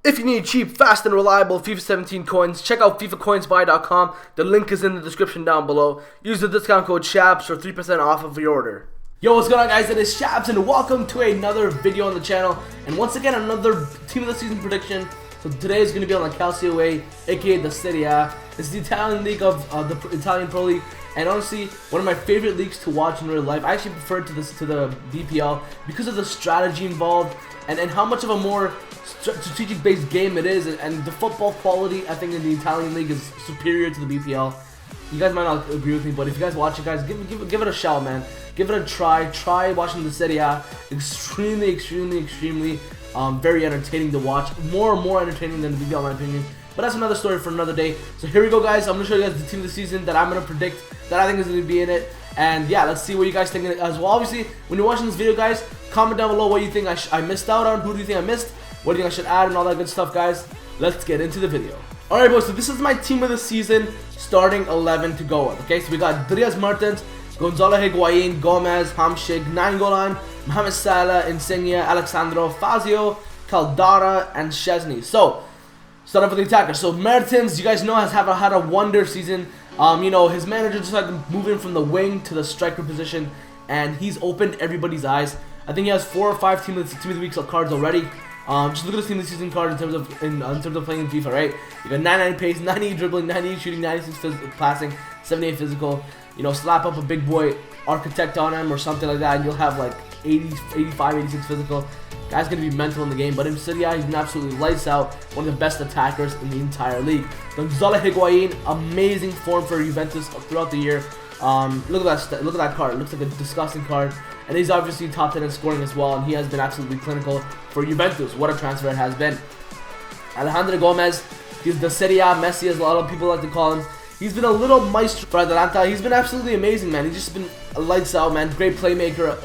If you need cheap, fast, and reliable FIFA 17 coins, check out FIFAcoinsbuy.com. The link is in the description down below. Use the discount code SHAPS for 3% off of your order. Yo, what's going on, guys? It is Shaps, and welcome to another video on the channel. And once again, another Team of the Season prediction. So today is going to be on the Calcio way, aka the Serie. It's the Italian league of the Italian Pro League. And honestly, one of my favorite leagues to watch in real life. I actually prefer it to the BPL because of the strategy involved and how much of a more strategic based game it is, and the football quality I think in the Italian league is superior to the BPL. You guys might not agree with me, but if you guys watch it, guys, give it a shout, man. Give it a try. Try watching the Serie. Extremely very entertaining to watch. More entertaining than the BPL in my opinion. But that's another story for another day. So here we go, guys. I'm gonna show you guys the team of the season that I'm gonna predict that I think is gonna be in it. And yeah, let's see what you guys think as well. Obviously, when you're watching this video, guys, comment down below what you think I missed out on. Who do you think I missed? What do you think I should add and all that good stuff, guys? Let's get into the video. Alright, boys, so this is my team of the season starting 11 to go with. Okay, so we got Mertens, Gonzalo Higuain, Gomez, Hamsik, Nainggolan, Mohamed Salah, Insigne, Alexandro, Fazio, Caldara, and Szczesny. So, starting for the attacker. So Mertens, you guys know, has had a wonder season. You know, his manager just like moving from the wing to the striker position, and he's opened everybody's eyes. I think he has 4 or 5 team of the week cards already. Just look at the team of the season card in terms of playing in FIFA, right? You got 99 pace, 98 dribbling, 98 shooting, 96 passing, 78 physical. You know, slap up a big boy architect on him or something like that, and you'll have like 80, 85, 86 physical. Guy's gonna be mental in the game, but in Serie, he's been absolutely lights out. One of the best attackers in the entire league. Gonzalo Higuain, amazing form for Juventus throughout the year. Look at that card. It looks like a disgusting card. And he's obviously top 10 in scoring as well, and he has been absolutely clinical for Juventus. What a transfer it has been. Alejandro Gomez, he's the Serie A Messi, as a lot of people like to call him. He's been a little maestro for Atalanta. He's been absolutely amazing, man. He's just been lights out, man. Great playmaker.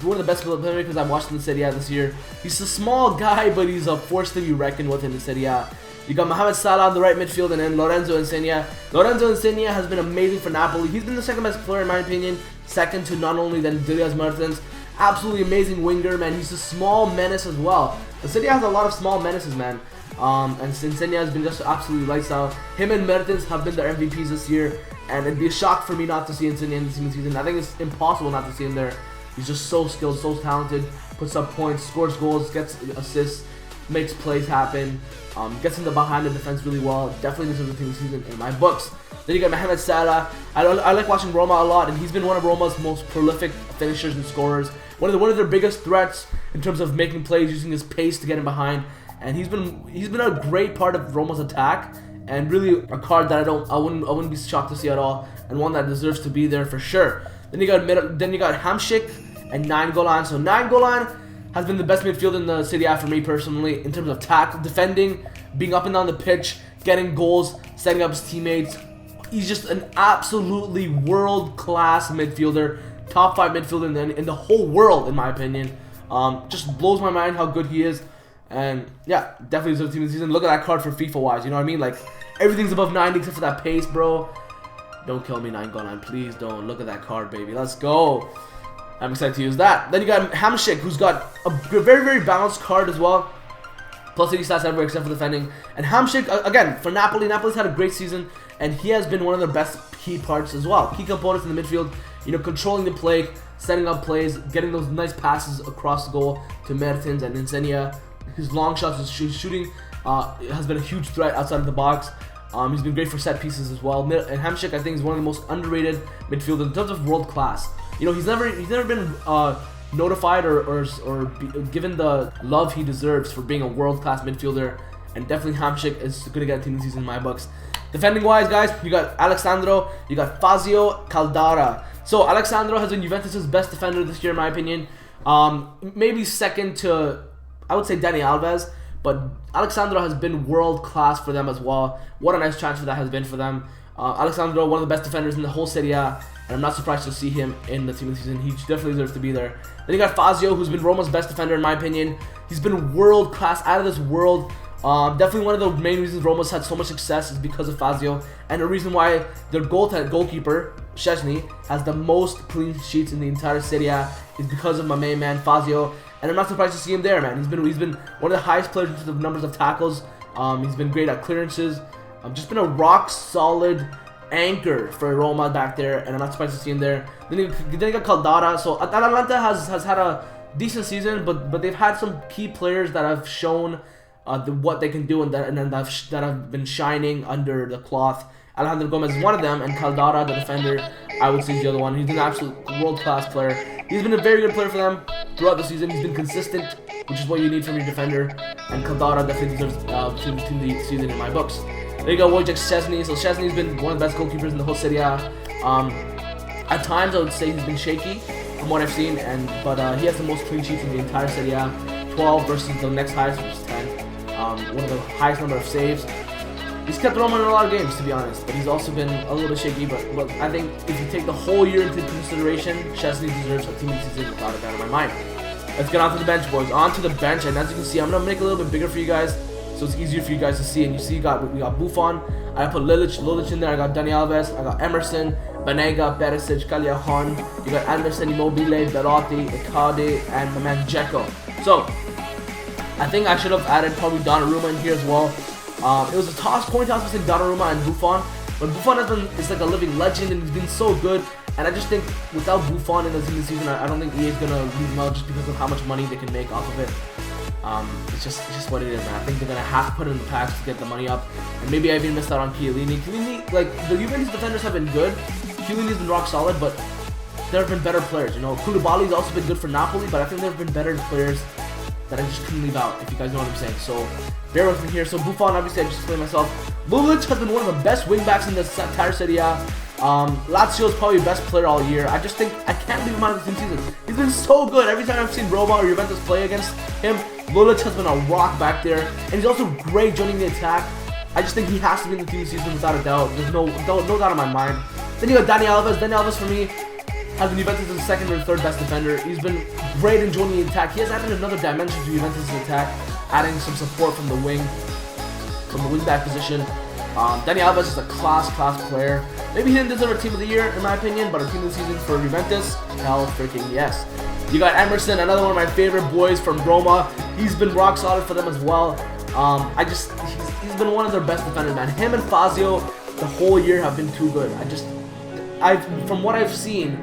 One of the best playmakers I've watched in the Serie A this year. He's a small guy, but he's a force to be reckoned with in the Serie A. You got Mohamed Salah on the right midfield, and then Lorenzo Insigne. Lorenzo Insigne has been amazing for Napoli. He's been the second best player in my opinion, second to not only than Mertens. Absolutely amazing winger, man. He's a small menace as well. The City has a lot of small menaces, man. And Insigne has been just absolutely lights out. Him and Mertens have been their MVPs this year, and it'd be a shock for me not to see Insigne in the season. I think it's impossible not to see him there. He's just so skilled, so talented. Puts up points, scores goals, gets assists, makes plays happen, gets in the behind the defense really well. Definitely deserves the team of the season in my books. Then you got Mohamed Salah. I like watching Roma a lot, and he's been one of Roma's most prolific finishers and scorers. One of their biggest threats in terms of making plays, using his pace to get in behind. And he's been a great part of Roma's attack, and really a card that I wouldn't be shocked to see at all, and one that deserves to be there for sure. Then you got Hamsik and Nainggolan. So Nainggolan has been the best midfielder in the Serie A for me personally in terms of tackle, defending, being up and down the pitch, getting goals, setting up his teammates. He's just an absolutely world-class midfielder, top 5 midfielder in the whole world, in my opinion. Just blows my mind how good he is. And yeah, definitely deserves the team of the season. Look at that card for FIFA-wise, you know what I mean? Like, everything's above 90 except for that pace, bro. Don't kill me, Nainggolan, please don't. Look at that card, baby. Let's go. I'm excited to use that. Then you got Hamsik, who's got a very balanced card as well. Plus 80 stats everywhere except for defending. And Hamsik, again, for Napoli. Napoli's had a great season, and he has been one of their best key parts as well. Key components in the midfield, you know, controlling the play, setting up plays, getting those nice passes across the goal to Mertens and Insigne. His long shots, his shooting has been a huge threat outside of the box. He's been great for set pieces as well. And Hamsik, I think, is one of the most underrated midfielders in terms of world class. You know, he's never been notified or given the love he deserves for being a world class midfielder. And definitely Hamsik is gonna get a team of the season in my books. Defending wise, guys, you got Alexandro, you got Fazio, Caldara. So Alexandro has been Juventus' best defender this year, in my opinion. Maybe second to, I would say, Dani Alves, but Alexandro has been world class for them as well. What a nice transfer that has been for them. Alexandro, one of the best defenders in the whole Serie A, and I'm not surprised to see him in the team of the season. He definitely deserves to be there. Then you got Fazio, who's been Roma's best defender in my opinion. He's been world class, out of this world. Definitely one of the main reasons Roma's had so much success is because of Fazio, and the reason why their goalkeeper Szczesny has the most clean sheets in the entire Serie A is because of my main man Fazio. and I'm not surprised to see him there, man. He's been one of the highest players in terms of numbers of tackles. He's been great at clearances. Just been a rock solid anchor for Roma back there, and I'm not surprised to see him there. Then you got Caldara. So Atalanta has had a decent season, but they've had some key players that have shown what they can do, and that have been shining under the cloth. Alejandro Gomez is one of them, and Caldara, the defender, I would say is the other one. He's an absolute world-class player. He's been a very good player for them throughout the season. He's been consistent, which is what you need from your defender, and Caldara definitely deserves team of the season in my books. There you go, Wojciech Szczesny. So Szczesny's been one of the best goalkeepers in the whole Serie A. At times, I would say he's been shaky from what I've seen, but he has the most clean sheets in the entire Serie A, 12 versus the next highest, which is 10. One of the highest number of saves. He's kept Roma in a lot of games, to be honest, but he's also been a little bit shaky. But I think if you take the whole year into consideration, Szczesny deserves a team of the season without a doubt in my mind. Let's get onto the bench, boys. On to the bench, and as you can see, I'm gonna make it a little bit bigger for you guys, so it's easier for you guys to see. And you see, we got Buffon. I put Lilic in there. I got Dani Alves. I got Emerson, Banega, Perisic, Calcio. You got Anderson, Immobile, Belotti, Icardi, and my man Dzeko. So I think I should have added probably Donnarumma in here as well. It was a coin toss between Donnarumma and Buffon, but Buffon is like a living legend, and he's been so good. And I just think without Buffon in the team this season, I don't think EA is gonna leave him out just because of how much money they can make off of it. It's just what it is, man. I think they're gonna have to put it in the packs to get the money up. And maybe I even missed out on Chiellini. Chiellini, like the Juventus defenders have been good. Chiellini's been rock solid, but there have been better players. You know, Koulibaly's also been good for Napoli, but I think there have been better players that I just couldn't leave out, if you guys know what I'm saying. So bear with me here. So Buffon, obviously I just explained myself. Lulic has been one of the best wingbacks in the entire Serie A. Lazio is probably the best player all year. I just think I can't leave him out of the team season. He's been so good. Every time I've seen Roma or Juventus play against him, Lulic has been a rock back there, and he's also great joining the attack. I just think he has to be in the team season without a doubt. There's no doubt in my mind. Then you got Dani Alves. Dani Alves for me has been Juventus' second or third best defender. He's been great in joining the attack. He has added another dimension to Juventus' attack, adding some support from the wingback position. Dani Alves is a class player. Maybe he didn't deserve a team of the year in my opinion, but a team of the season for Juventus, hell freaking yes. You got Emerson, another one of my favorite boys from Roma. He's been rock solid for them as well. He's been one of their best defenders, man. Him and Fazio the whole year have been too good. From what I've seen,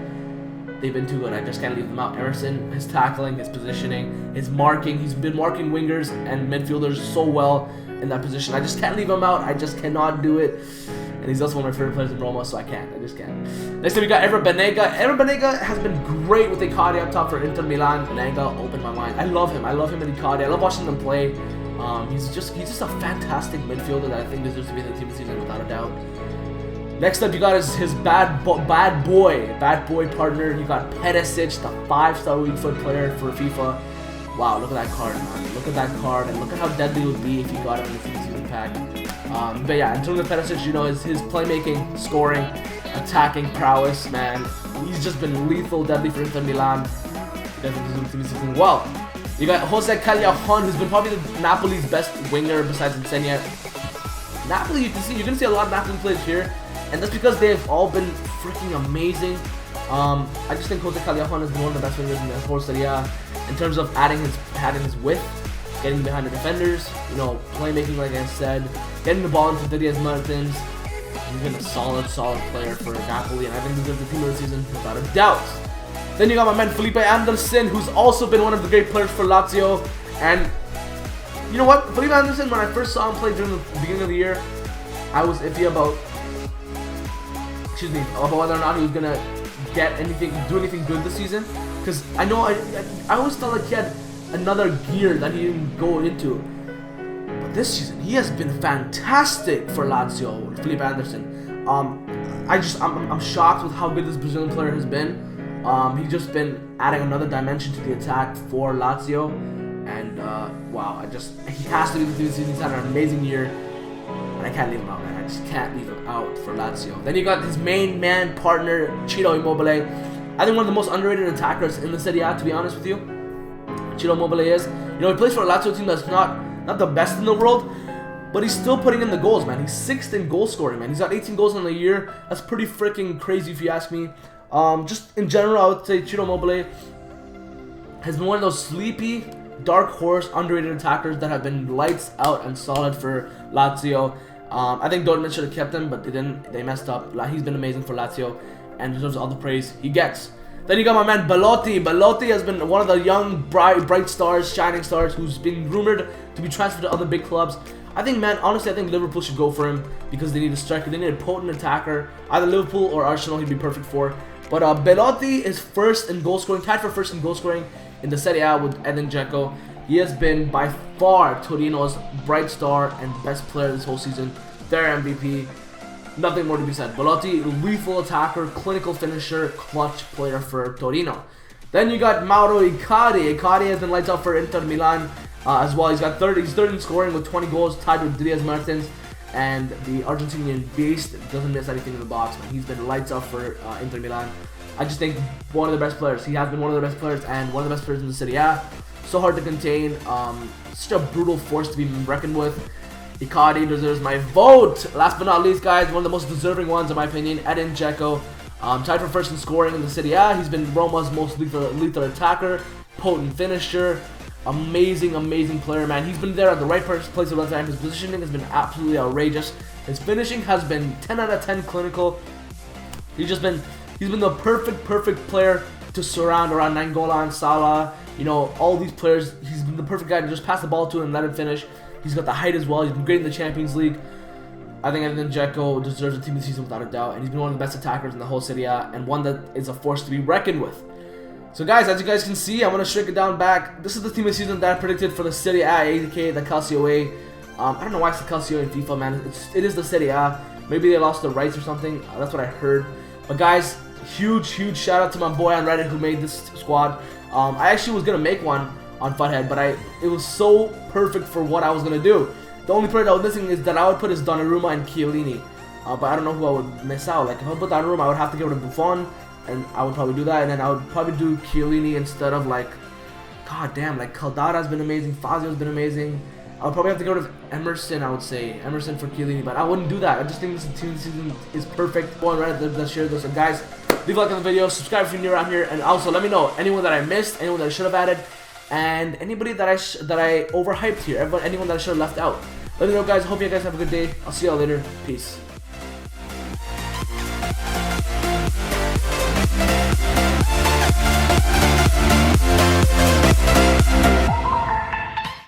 they've been too good. I just can't leave them out. Emerson, his tackling, his positioning, his marking. He's been marking wingers and midfielders so well in that position. I just can't leave him out. I just cannot do it. And he's also one of my favorite players in Roma, so I just can't. Next time we got Ever Banega. Ever Banega has been great with Icardi up top for Inter Milan. Banega opened my mind. I love him and Icardi. I love watching them play. He's just a fantastic midfielder that I think deserves to be in the team this season without a doubt. Next up, you got his bad boy partner. You got Perisic, the 5-star weak foot player for FIFA. Wow, look at that card, man. Look at that card, and look at how deadly it would be if you got him in the team season pack. But yeah, in terms of Perisic, you know, his playmaking, scoring, attacking prowess, man. He's just been lethal, deadly for Inter Milan. Definitely deserves to be season well. You got Jose Calcio, who's been probably Napoli's best winger besides Insigne. Napoli, you can see a lot of Napoli players here, and that's because they've all been freaking amazing. I just think Jose Calcio has been one of the best wingers in the whole Serie A in terms of adding his width, getting behind the defenders, you know, playmaking like I said, getting the ball into Diaz Mertens. He's been a solid player for Napoli, and I think deserves the team of the season without a doubt. Then you got my man Felipe Anderson, who's also been one of the great players for Lazio. And you know what? Felipe Anderson, when I first saw him play during the beginning of the year, I was iffy about whether or not he was gonna do anything good this season. Because I always felt like he had another gear that he didn't go into. But this season, he has been fantastic for Lazio, Felipe Anderson. I'm shocked with how good this Brazilian player has been. He's just been adding another dimension to the attack for Lazio, and wow, he has to be the season. He's had an amazing year, and I can't leave him out, man. I just can't leave him out for Lazio. Then you got his main man partner, Ciro Immobile. I think one of the most underrated attackers in the Serie A, to be honest with you. Ciro Immobile is. You know, he plays for a Lazio team that's not the best in the world, but he's still putting in the goals, man. He's 6th in goal scoring, man. He's got 18 goals in the year. That's pretty freaking crazy if you ask me. Just in general, I would say Ciro Immobile has been one of those sleepy, dark horse, underrated attackers that have been lights out and solid for Lazio. I think Dortmund should have kept him, but they didn't. They messed up. He's been amazing for Lazio and deserves all the praise he gets. Then you got my man Belotti. Belotti has been one of the young, bright stars, shining stars, who's been rumored to be transferred to other big clubs. I think, man, honestly, I think Liverpool should go for him because they need a striker. They need a potent attacker. Either Liverpool or Arsenal he'd be perfect for. But Belotti is first in goal scoring, tied for first in goal scoring in the Serie A with Edin Dzeko. He has been by far Torino's bright star and best player this whole season. Their MVP. Nothing more to be said. Belotti, lethal attacker, clinical finisher, clutch player for Torino. Then you got Mauro Icardi. Icardi has been lights out for Inter Milan as well. He's third in scoring with 20 goals, tied with Dries Mertens. And the Argentinian beast doesn't miss anything in the box, man. He's been lights out for Inter Milan. I just think one of the best players. He has been one of the best players and one of the best players in the Serie A. So hard to contain. Such a brutal force to be reckoned with. Icardi deserves my vote. Last but not least, guys, one of the most deserving ones in my opinion, Edin Dzeko. Tied for first in scoring in the Serie A. He's been Roma's most lethal attacker, potent finisher, amazing player, man. He's been there at the right place at the right time. His positioning has been absolutely outrageous. His finishing has been 10 out of 10 clinical. He's been the perfect player to surround around Nainggolan, Salah, you know, all these players. He's been the perfect guy to just pass the ball to and let him finish. He's got the height as well. He's been great in the Champions League. I think Edin Dzeko deserves a team of the season without a doubt. And he's been one of the best attackers in the whole Serie A and one that is a force to be reckoned with. So guys, as you guys can see, I'm going to shrink it down back. This is the team of the season that I predicted for the Serie A, aka the Calcio A. I don't know why it's the Calcio in FIFA, man. It is the Serie A. Maybe they lost the rights or something. That's what I heard. But guys, huge shout out to my boy on Reddit who made this squad. I actually was going to make one on Futhead, but it was so perfect for what I was gonna do. The only player that was missing is that I would put is Donnarumma and Chiellini, but I don't know who I would miss out. Like if I put Donnarumma, I would have to get rid of Buffon, and I would probably do that, and then I would probably do Chiellini instead of like, god damn, like Caldara's been amazing, Fazio's been amazing. I would probably have to get rid of Emerson. I would say Emerson for Chiellini, but I wouldn't do that. I just think this team season is perfect. Go on Reddit, let's share this. And guys, leave a like on the video, subscribe if you're new around here, and also let me know anyone that I missed, anyone that I should have added. And anybody that I overhyped here, anyone that I should have left out. Let me know, guys. Hope you guys have a good day. I'll see y'all later. Peace.